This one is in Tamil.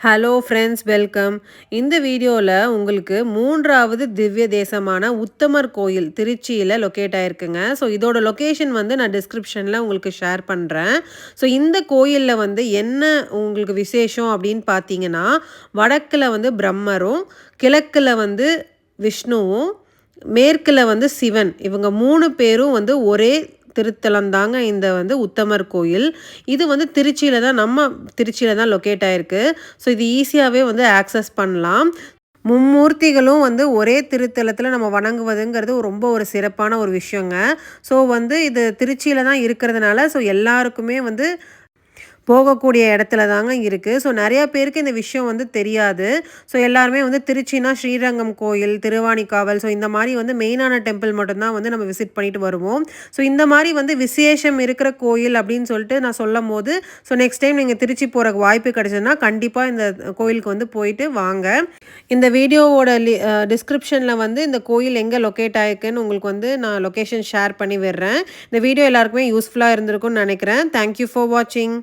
Hello friends, welcome. இந்த வீடியோவில் உங்களுக்கு மூன்றாவது திவ்ய தேசமான உத்தமர் கோயில் திருச்சியில் லொக்கேட் ஆயிருக்குங்க. ஸோ இதோட லொக்கேஷன் வந்து நான் டிஸ்கிரிப்ஷனில் உங்களுக்கு ஷேர் பண்ணுறேன். ஸோ இந்த கோயிலில் வந்து என்ன உங்களுக்கு விசேஷம் அப்படின்னு பார்த்தீங்கன்னா, வடக்கில் வந்து பிரம்மரும், கிழக்கில் வந்து விஷ்ணுவும், மேற்கில் வந்து சிவன், இவங்க 3 பேரும் வந்து ஒரே திருத்தலம் தாங்க இந்த வந்து உத்தமர் கோயில். இது வந்து திருச்சியில தான் லொக்கேட் ஆயிருக்கு. ஸோ இது ஈஸியாகவே வந்து ஆக்சஸ் பண்ணலாம். மும்மூர்த்திகளும் வந்து ஒரே திருத்தலத்தில் நம்ம வணங்குவதுங்கிறது ரொம்ப ஒரு சிறப்பான ஒரு விஷயங்க. ஸோ வந்து இது திருச்சியில தான் இருக்கிறதுனால ஸோ எல்லாருக்குமே வந்து போகக்கூடிய இடத்துல தாங்க இருக்குது. ஸோ நிறையா பேருக்கு இந்த விஷயம் வந்து தெரியாது. ஸோ எல்லாருமே வந்து திருச்சினா ஸ்ரீரங்கம் கோயில், திருவாணிக்காவல், ஸோ இந்த மாதிரி வந்து மெயினான டெம்பிள் மட்டும்தான் வந்து நம்ம விசிட் பண்ணிட்டு வருவோம். ஸோ இந்த மாதிரி வந்து விசேஷம் இருக்கிற கோயில் அப்படின்னு சொல்லிட்டு நான் சொல்லும் போது, ஸோ நெக்ஸ்ட் டைம் நீங்கள் திருச்சி போகிற வாய்ப்பு கிடைச்சதுன்னா கண்டிப்பாக இந்த கோயிலுக்கு வந்து போயிட்டு வாங்க. இந்த வீடியோவோட டிஸ்கிரிப்ஷனில் வந்து இந்த கோயில் எங்கே லொக்கேட் ஆயிருக்குன்னு உங்களுக்கு வந்து நான் லொக்கேஷன் ஷேர் பண்ணி விடுறேன். இந்த வீடியோ எல்லாருக்குமே யூஸ்ஃபுல்லாக இருந்திருக்கும்னு நினைக்கிறேன். தேங்க்யூ ஃபார் வாட்சிங்.